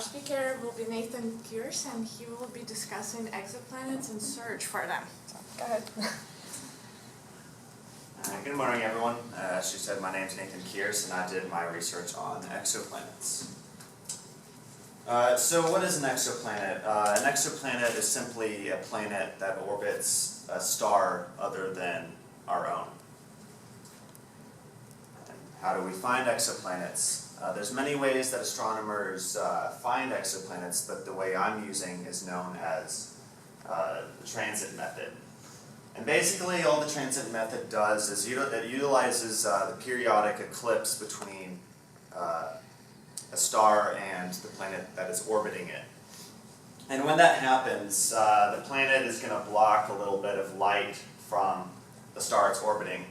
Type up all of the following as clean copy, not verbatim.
speaker will be Nathan Kirse, and he will be discussing exoplanets and search for them. So, go ahead. Good morning, everyone. As she said, my name is Nathan Kirse, and I did my research on exoplanets. So what is an exoplanet? An exoplanet is simply a planet that orbits a star other than our own. And how do we find exoplanets? There's many ways that astronomers find exoplanets, but the way I'm using is known as the transit method. And basically all the transit method does is it utilizes the periodic eclipse between a star and the planet that is orbiting it. And when that happens, the planet is going to block a little bit of light from the star it's orbiting,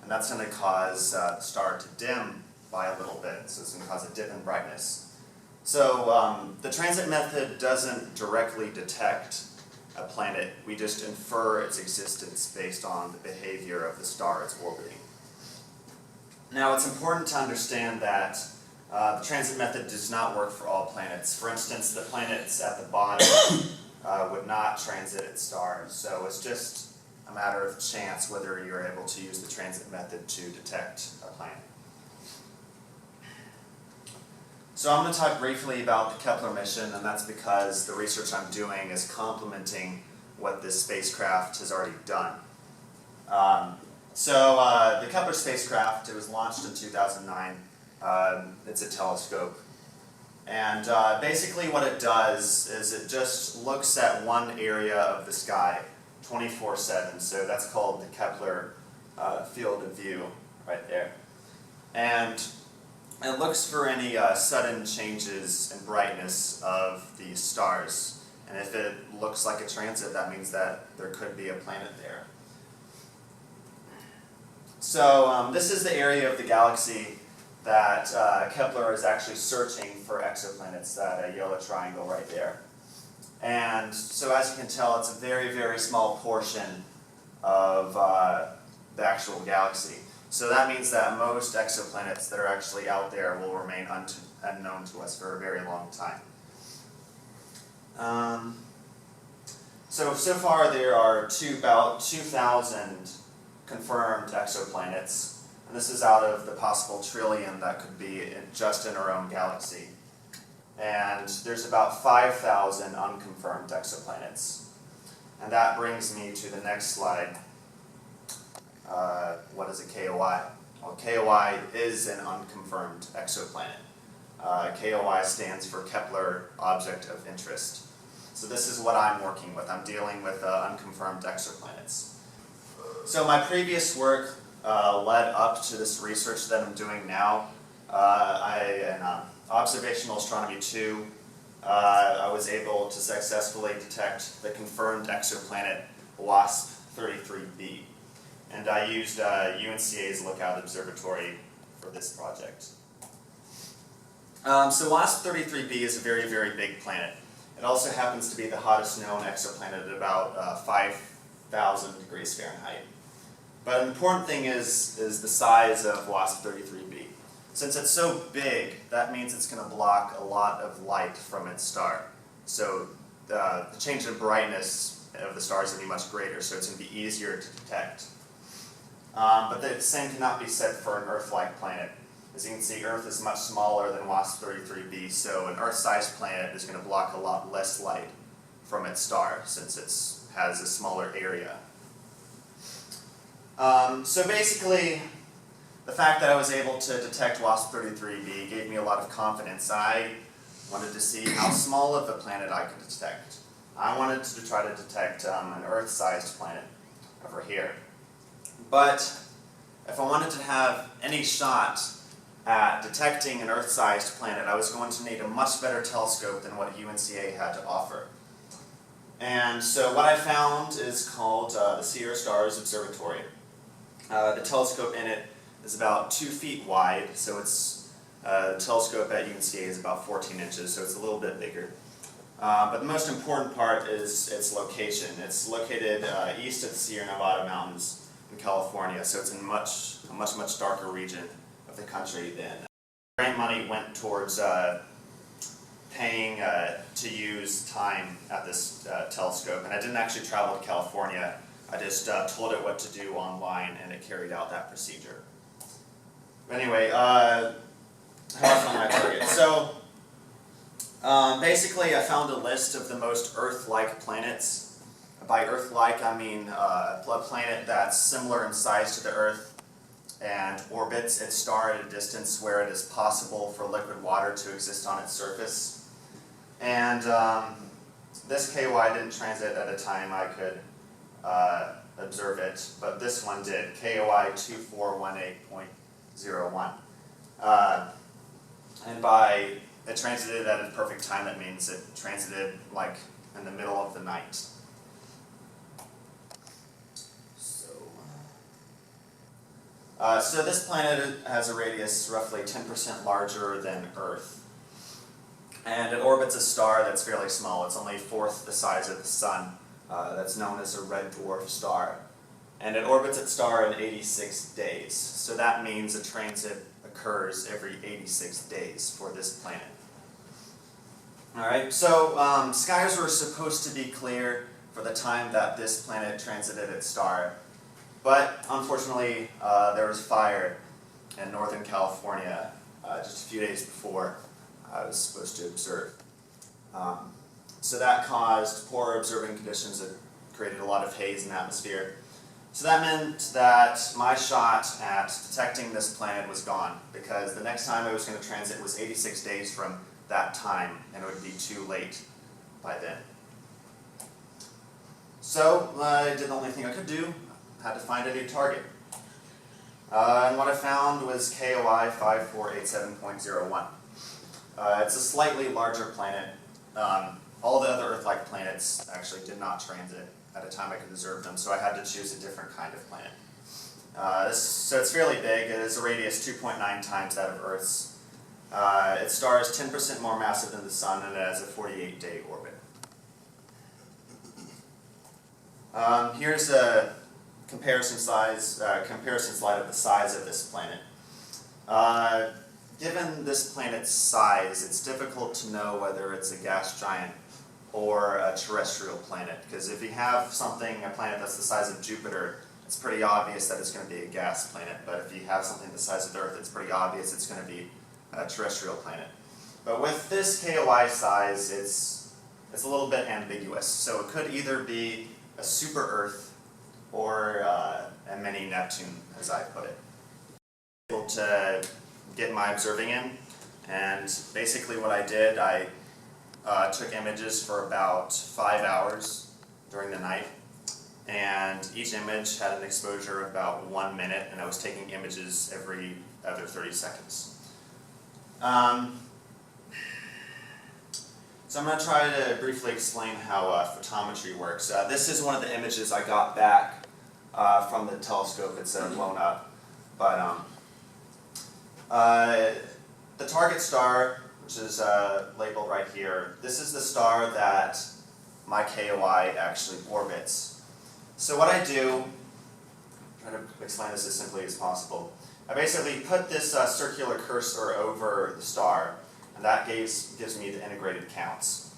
and that's going to cause the star to dim by a little bit, so it's going to cause a dip in brightness. So the transit method doesn't directly detect a planet, we just infer its existence based on the behavior of the star it's orbiting. Now it's important to understand that the transit method does not work for all planets. For instance, the planets at the bottom would not transit its stars, so it's just a matter of chance whether you're able to use the transit method to detect a planet. So I'm going to talk briefly about the Kepler mission, and that's because the research I'm doing is complementing what this spacecraft has already done. The Kepler spacecraft, it was launched in 2009. It's a telescope. And basically what it does is it just looks at one area of the sky 24/7. So that's called the Kepler field of view right there. And it looks for any sudden changes in brightness of the stars. And if it looks like a transit, that means that there could be a planet there. So this is the area of the galaxy that Kepler is actually searching for exoplanets, that yellow triangle right there. And so as you can tell, it's a very, very small portion of the actual galaxy. So that means that most exoplanets that are actually out there will remain unknown to us for a very long time. So far there are about 2,000 confirmed exoplanets, and this is out of the possible trillion that could be just in our own galaxy. And there's about 5,000 unconfirmed exoplanets. And that brings me to the next slide. What is a KOI? Well, KOI is an unconfirmed exoplanet. KOI stands for Kepler Object of Interest. So this is what I'm working with. I'm dealing with unconfirmed exoplanets. So my previous work led up to this research that I'm doing now. In Observational Astronomy 2, I was able to successfully detect the confirmed exoplanet WASP-33b. And I used UNCA's Lookout Observatory for this project. So WASP-33b is a very, very big planet. It also happens to be the hottest known exoplanet at about 5,000 degrees Fahrenheit. But an important thing is the size of WASP-33b. Since it's so big, that means it's going to block a lot of light from its star. So the change in brightness of the star is going to be much greater, so it's going to be easier to detect. But the same cannot be said for an Earth-like planet. As you can see, Earth is much smaller than WASP-33b, so an Earth-sized planet is going to block a lot less light from its star, since it has a smaller area. So basically, the fact that I was able to detect WASP-33b gave me a lot of confidence. I wanted to see how small of a planet I could detect. I wanted to try to detect an Earth-sized planet over here. But if I wanted to have any shot at detecting an Earth-sized planet, I was going to need a much better telescope than what UNCA had to offer. And so what I found is called the Sierra Stars Observatory. The telescope in it is about 2 feet wide, so the telescope at UNCA is about 14 inches, so it's a little bit bigger. But the most important part is its location. It's located east of the Sierra Nevada mountains in California, so it's in a much darker region of the country. Then grant money went towards paying to use time at this telescope, and I didn't actually travel to California. I just told it what to do online, and it carried out that procedure. Anyway, how I found my target. So basically, I found a list of the most Earth-like planets. By Earth-like, I mean a planet that's similar in size to the Earth and orbits its star at a distance where it is possible for liquid water to exist on its surface. And this KY didn't transit at a time I could observe it, but this one did, KOI 2418.01. And by it transited at a perfect time, that means it transited like in the middle of the night. So this planet has a radius roughly 10% larger than Earth. And it orbits a star that's fairly small. It's only 1/4 the size of the Sun. That's known as a red dwarf star. And it orbits its star in 86 days. So that means a transit occurs every 86 days for this planet. Alright, so skies were supposed to be clear for the time that this planet transited its star. But unfortunately, there was fire in Northern California just a few days before I was supposed to observe. So that caused poor observing conditions that created a lot of haze in the atmosphere. So that meant that my shot at detecting this planet was gone, because the next time it was going to transit was 86 days from that time, and it would be too late by then. So I did the only thing I could do. Had to find a new target. And what I found was KOI 5487.01. It's a slightly larger planet. All the other Earth-like planets actually did not transit at a time I could observe them, so I had to choose a different kind of planet. So it's fairly big. It has a radius 2.9 times that of Earth's. Its star is 10% more massive than the Sun, and it has a 48-day orbit. Here's a comparison slide of the size of this planet. Given this planet's size, it's difficult to know whether it's a gas giant or a terrestrial planet, because if you have a planet that's the size of Jupiter, it's pretty obvious that it's going to be a gas planet, but if you have something the size of the Earth, it's pretty obvious it's going to be a terrestrial planet. But with this KOI size, it's a little bit ambiguous, so it could either be a super Earth or a mini Neptune, as I put it. Able to get my observing in, and basically what I did, I took images for about 5 hours during the night, and each image had an exposure of about 1 minute, and I was taking images every other 30 seconds. So I'm going to try to briefly explain how photometry works. This is one of the images I got back from the telescope. It's blown up. But the target star, which is labeled right here, this is the star that my KOI actually orbits. So what I do, try to explain this as simply as possible, I basically put this circular cursor over the star, and that gives me the integrated counts,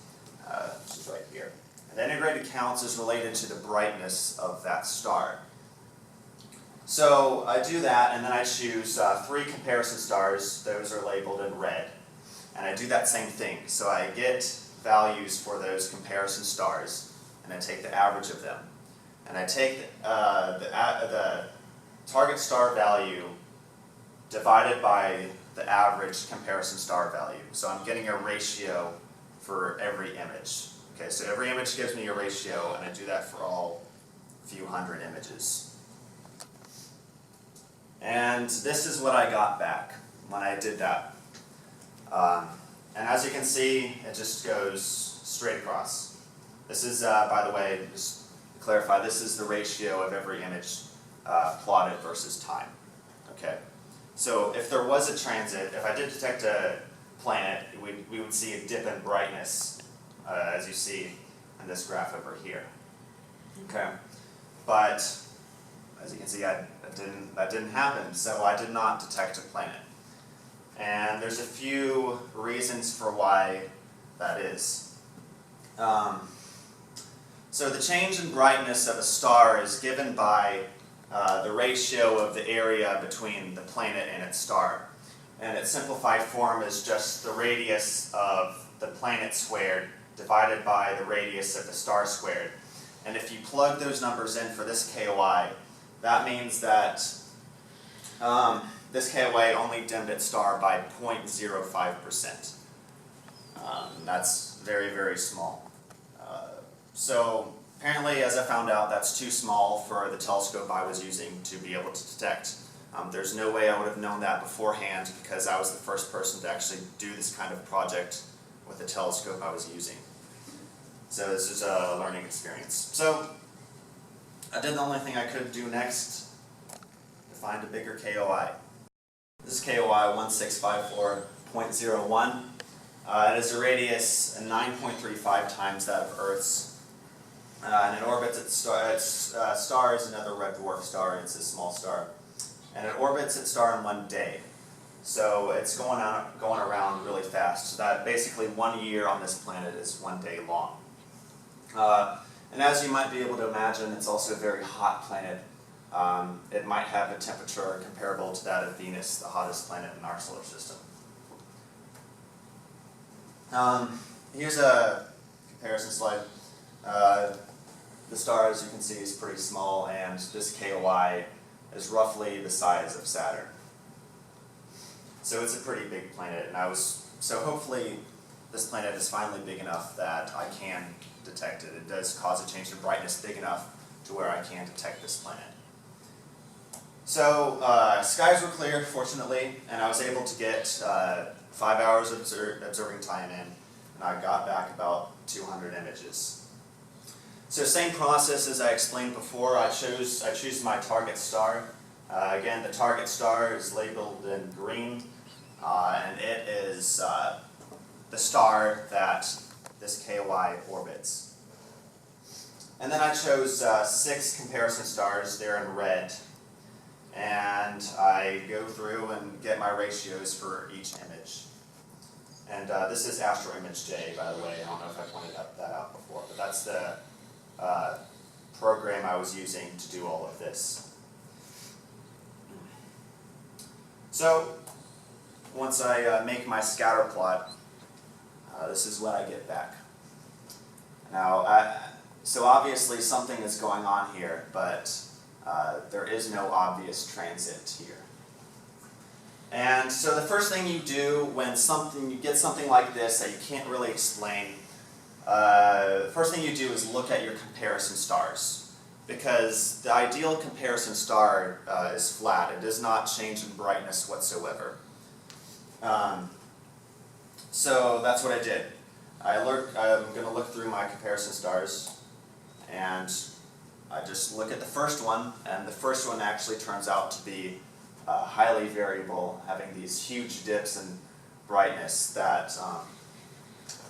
which is right here. And the integrated counts is related to the brightness of that star. So I do that, and then I choose 3 comparison stars. Those are labeled in red. And I do that same thing. So I get values for those comparison stars, and I take the average of them. And I take the target star value divided by the average comparison star value. So I'm getting a ratio for every image. Okay, so every image gives me a ratio, and I do that for all few hundred images. And this is what I got back when I did that. And as you can see, it just goes straight across. This is, by the way, just to clarify, this is the ratio of every image plotted versus time. Okay. So if there was a transit, if I did detect a planet, we would see a dip in brightness, as you see in this graph over here. Okay. But as you can see, that didn't happen, so I did not detect a planet. And there's a few reasons for why that is. So the change in brightness of a star is given by the ratio of the area between the planet and its star. And its simplified form is just the radius of the planet squared divided by the radius of the star squared. And if you plug those numbers in for this KOI, that means that this KOI only dimmed its star by 0.05%. That's very, very small. So apparently, as I found out, that's too small for the telescope I was using to be able to detect. There's no way I would have known that beforehand because I was the first person to actually do this kind of project with the telescope I was using. So this is a learning experience. So I did the only thing I could do next to find a bigger KOI. This is KOI 1654.01. It has a radius 9.35 times that of Earth's. And it orbits its star. Its star is another red dwarf star, and it's a small star. And it orbits its star in 1 day. So it's going around really fast. So that basically 1 year on this planet is 1 day long. And as you might be able to imagine, it's also a very hot planet. It might have a temperature comparable to that of Venus, the hottest planet in our solar system. Here's a comparison slide. The star, as you can see, is pretty small, and this KOI is roughly the size of Saturn. So it's a pretty big planet, and so hopefully this planet is finally big enough that I can detect it. It does cause a change in brightness big enough to where I can detect this planet. So skies were clear, fortunately, and I was able to get 5 hours of observing time in, and I got back about 200 images. So same process as I explained before. I choose my target star. Again, the target star is labeled in green, and it is the star that this KOI orbits. And then I chose 6 comparison stars. They're in red. And I go through and get my ratios for each image. And this is Astro Image J, by the way. I don't know if I pointed that out before, but that's the program I was using to do all of this. So once I make my scatter plot, this is what I get back. Now, so obviously something is going on here, but there is no obvious transit here. And so the first thing you do when you get something like this that you can't really explain, the first thing you do is look at your comparison stars. Because the ideal comparison star is flat. It does not change in brightness whatsoever. So that's what I did. I'm going to look through my comparison stars, and I just look at the first one, and the first one actually turns out to be highly variable, having these huge dips in brightness that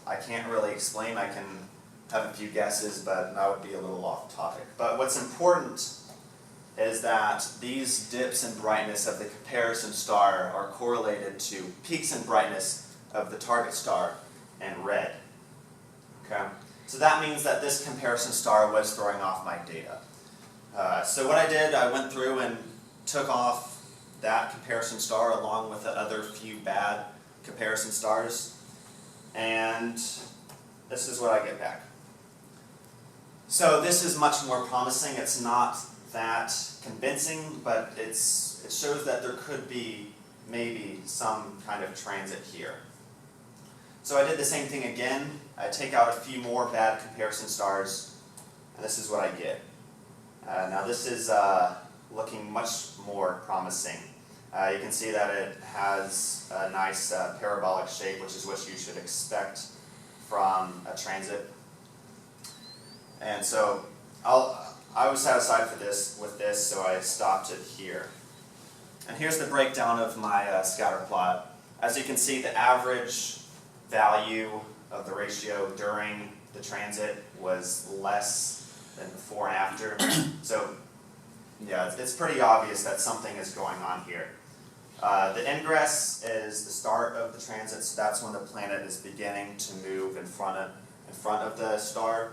I can't really explain. I can have a few guesses, but that would be a little off topic. But what's important is that these dips in brightness of the comparison star are correlated to peaks in brightness of the target star in red. Okay? So that means that this comparison star was throwing off my data. So what I did, I went through and took off that comparison star along with the other few bad comparison stars, and this is what I get back. So this is much more promising. It's not that convincing, but it shows that there could be maybe some kind of transit here. So I did the same thing again. I take out a few more bad comparison stars, and this is what I get. Now this is looking much more promising. You can see that it has a nice parabolic shape, which is what you should expect from a transit. And so I was satisfied with this, so I stopped it here. And here's the breakdown of my scatter plot. As you can see, the average value of the ratio during the transit was less than before and after. So yeah, it's pretty obvious that something is going on here. The ingress is the start of the transit, so that's when the planet is beginning to move in front of the star.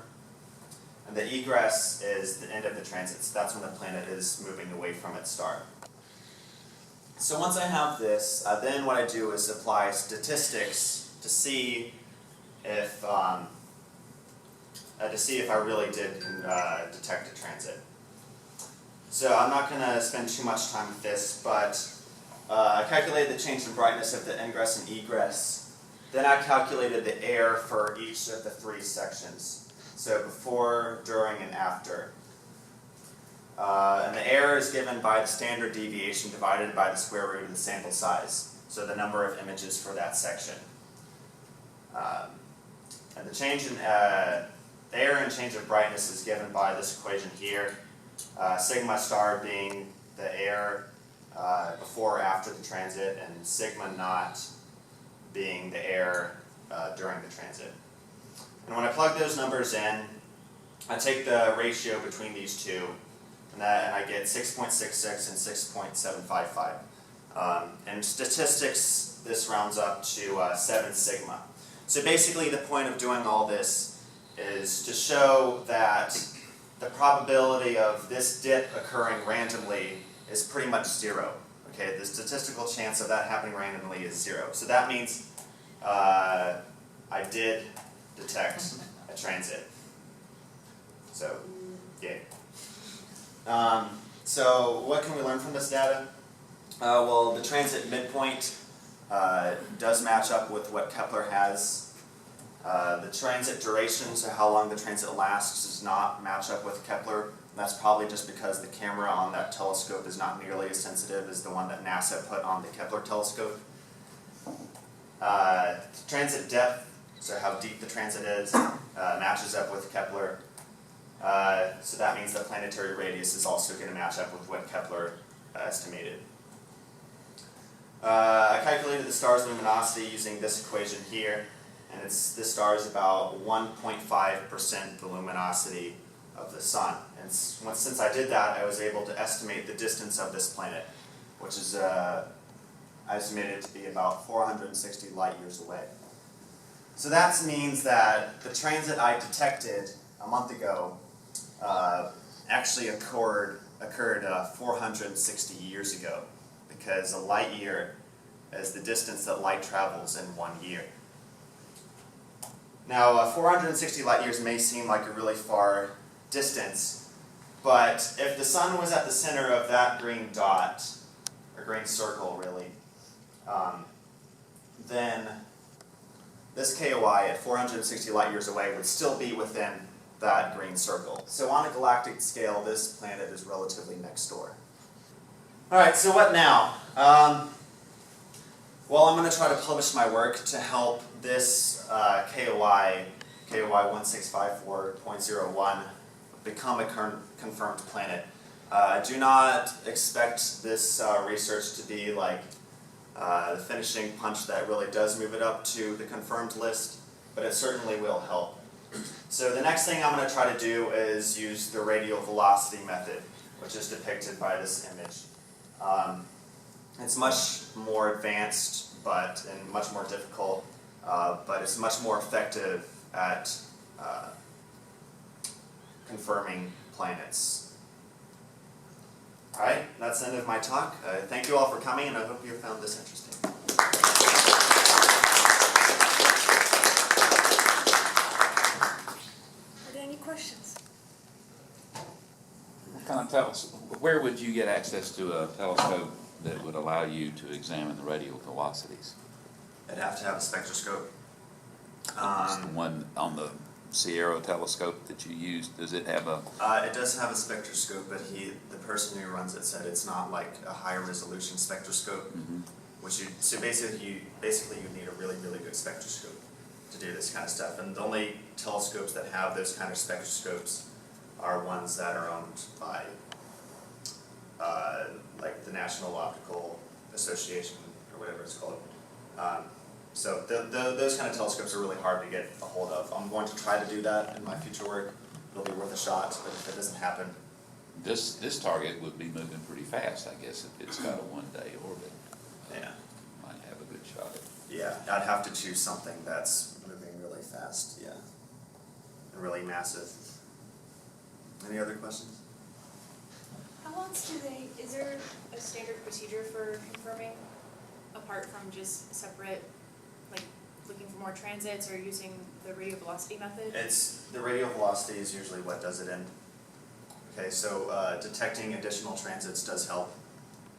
And the egress is the end of the transit, so that's when the planet is moving away from its star. So once I have this, then what I do is apply statistics to see if I really did detect a transit. So I'm not going to spend too much time with this, but I calculated the change in brightness of the ingress and egress. Then I calculated the error for each of the 3 sections. So before, during, and after. And the error is given by the standard deviation divided by the square root of the sample size. So the number of images for that section. And the change in the error and change of brightness is given by this equation here. Sigma star being the error before or after the transit, and sigma naught being the error during the transit. And when I plug those numbers in, I take the ratio between these two, and I get 6.66 and 6.755. And statistics, this rounds up to 7 sigma. So basically the point of doing all this is to show that the probability of this dip occurring randomly is pretty much 0. Okay, the statistical chance of that happening randomly is 0. So that means I did detect a transit. So, yay. So what can we learn from this data? Well, the transit midpoint does match up with what Kepler has. The transit duration, so how long the transit lasts, does not match up with Kepler. That's probably just because the camera on that telescope is not nearly as sensitive as the one that NASA put on the Kepler telescope. Transit depth, so how deep the transit is, matches up with Kepler. So that means the planetary radius is also going to match up with what Kepler estimated. I calculated the star's luminosity using this equation here, and this star is about 1.5% the luminosity of the sun. And since I did that, I was able to estimate the distance of this planet, which is estimated to be about 460 light years away. So that means that the transit I detected a month ago actually occurred 460 years ago, because a light year is the distance that light travels in 1 year. Now, 460 light years may seem like a really far distance, but if the sun was at the center of that green dot, or green circle really, then this KOI at 460 light years away would still be within that green circle. So on a galactic scale, this planet is relatively next door. Alright, so what now? Well, I'm going to try to publish my work to help this KOI 1654.01, become a confirmed planet. I do not expect this research to be like the finishing punch that really does move it up to the confirmed list, but it certainly will help. So the next thing I'm going to try to do is use the radial velocity method, which is depicted by this image. It's much more advanced and much more difficult, but it's much more effective at confirming planets. Alright, that's the end of my talk. Thank you all for coming, and I hope you found this interesting. Are there any questions? Kind of tell us, where would you get access to a telescope that would allow you to examine the radial velocities? I'd have to have a spectroscope. Is the one on the Sierra telescope that you used, does it have a... It does have a spectroscope, but the person who runs it said it's not like a high resolution spectroscope. So basically you need a really, really good spectroscope to do this kind of stuff. And the only telescopes that have those kind of spectroscopes are ones that are owned by like the National Optical Association, or whatever it's called. So those kind of telescopes are really hard to get a hold of. I'm going to try to do that in my future work. It'll be worth a shot, but if it doesn't happen... This target would be moving pretty fast, I guess, if it's got a one-day orbit. Yeah. might have a good shot. Yeah, I'd have to choose something that's moving really fast, yeah. And really massive. Any other questions? How else do they, is there a standard procedure for confirming, apart from just separate, like looking for more transits or using the radial velocity method? It's, the radial velocity is usually what does it in. Okay, so detecting additional transits does help,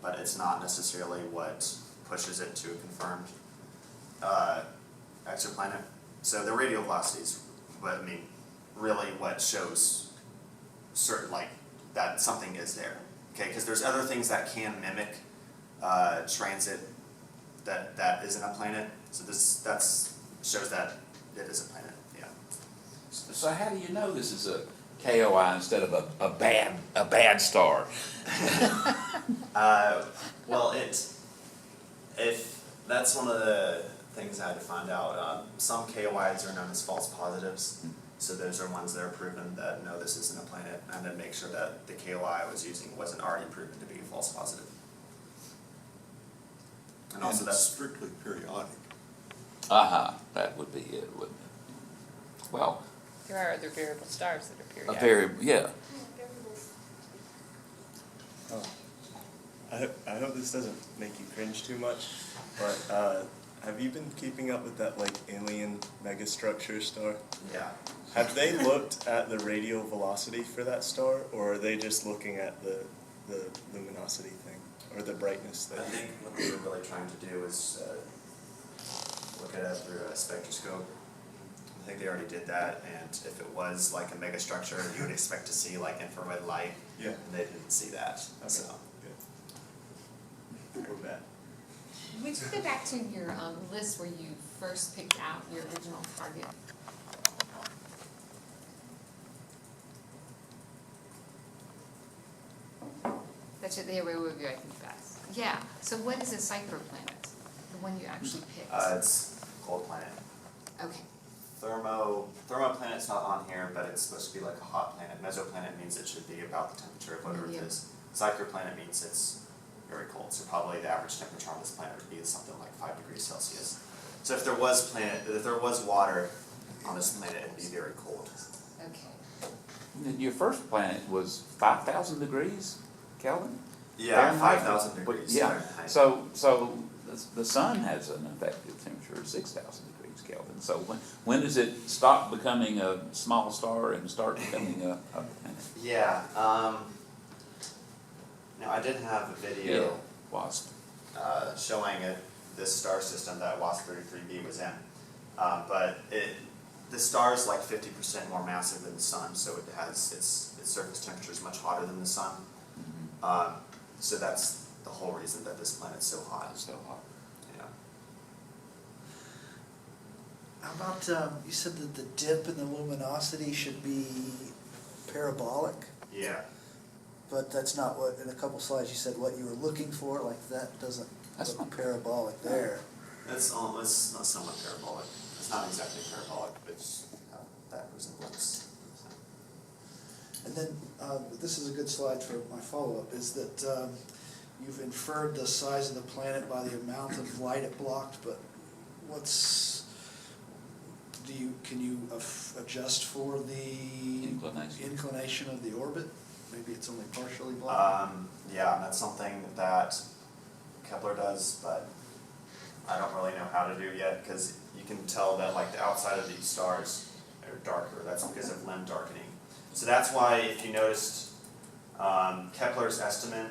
but it's not necessarily what pushes it to a confirmed exoplanet. So the radial velocity is what, I mean, really what shows certain, like, that something is there. Okay, because there's other things that can mimic transit that isn't a planet. So that's shows that it is a planet. Yeah. So how do you know this is a KOI instead of a bad star? Well, if that's one of the things I had to find out. Some KOIs are known as false positives. So those are ones that are proven that no, this isn't a planet, and then make sure that the KOI I was using wasn't already proven to be a false positive. And also it's that's strictly periodic. That would be it, wouldn't it? Well, There are other variable stars that are a periodic. very, yeah. I hope this doesn't make you cringe too much, but have you been keeping up with that like alien megastructure star? yeah. Have they looked at the radial velocity for that star, or are they just looking at the luminosity thing or the brightness I thing? think what we were really trying to do is look at it through a spectroscope. I think they already did that, and if it was like a megastructure, you would expect to see like infrared light, Yeah. and they didn't see that. Okay. So Good. Or bad. Would you go back to your list where you first picked out your original target? That's it, there, where we go, I think fast. Yeah, so what is a psychoplanet? The one you actually picked? it's cold planet. Okay, Thermoplanet's not on here, but it's supposed to be like a hot planet. Mesoplanet means it should be about the temperature of what Earth Medium. is. Psychoplanet means it's very cold, so probably the average temperature on this planet would be something like 5 degrees Celsius. So if there was water on this planet, it'd be very cold. okay. Your first planet was 5,000 degrees Kelvin? Yeah, Fahrenheit? 5,000 degrees Yeah, Fahrenheit. so the sun has an effective temperature of 6,000 degrees Kelvin. So when does it stop becoming a small star and start becoming a planet? Yeah, now I did have a video WASP. showing it, this star system that WASP 33b was in. But the star is like 50% more massive than the sun, so it has its surface temperature is much hotter than the sun. So that's the whole reason that this planet's so hot. It's so hot. Yeah. How about, you said that the dip in the luminosity should be parabolic, Yeah. but that's not what, in a couple slides you said what you were looking for, like that doesn't That's look not- parabolic there. It's not somewhat parabolic. It's not exactly parabolic, but that resemblance. And then, this is a good slide for my follow-up, is that you've inferred the size of the planet by the amount of light it blocked, but can you adjust for the inclination of the orbit? Maybe it's only partially blocked? Yeah, that's something that Kepler does, but I don't really know how to do yet, because you can tell that like the outside of these stars are darker. That's because of limb darkening. So that's why, if you noticed, Kepler's estimate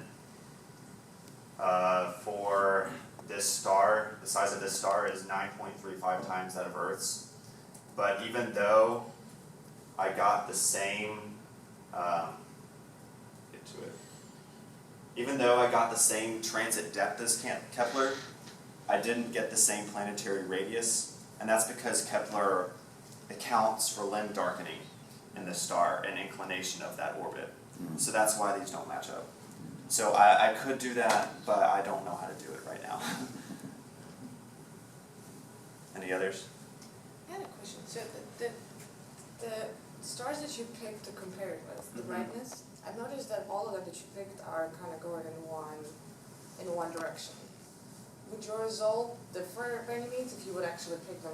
for this star, the size of this star is 9.35 times that of Earth's. But even though I got the same, even though I got the same transit depth as Kepler, I didn't get the same planetary radius, and that's because Kepler accounts for limb darkening in the star and inclination of that orbit. So that's why these don't match up. So I could do that, but I don't know how to do it right now. Any others? I had a question. So the stars that you picked to compare it with, the brightness, I've noticed that all of them that you picked are kind of going in one direction. would your result differ by any means if you would actually pick them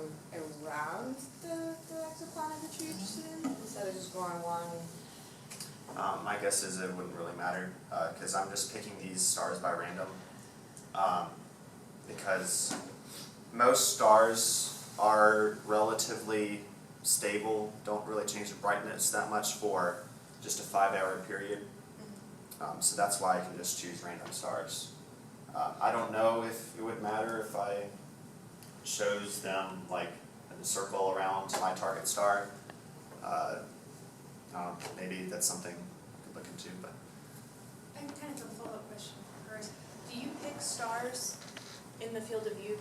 around the exoplanet that you're interested in, instead of just going one? My guess is it wouldn't really matter, cause I'm just picking these stars by random. Because most stars are relatively stable, don't really change the brightness that much for just a 5-hour period. So that's why I can just choose random stars. I don't know if it would matter if I chose them like in a circle around my target star. Maybe that's something I could look into, but. I kind of have a follow-up question for Kirse. Do you pick stars in the field of view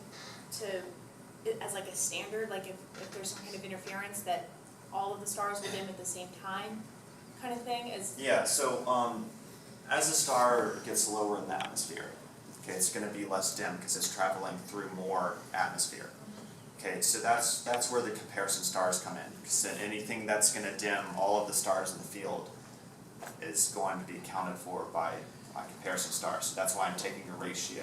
as like a standard, like if there's some kind of interference that all of the stars will dim at the same time, kind of thing? Yeah, so as a star gets lower in the atmosphere, okay, it's going to be less dim because it's traveling through more atmosphere. Okay, so that's where the comparison stars come in. Because anything that's going to dim all of the stars in the field is going to be accounted for by my comparison stars. So that's why I'm taking a ratio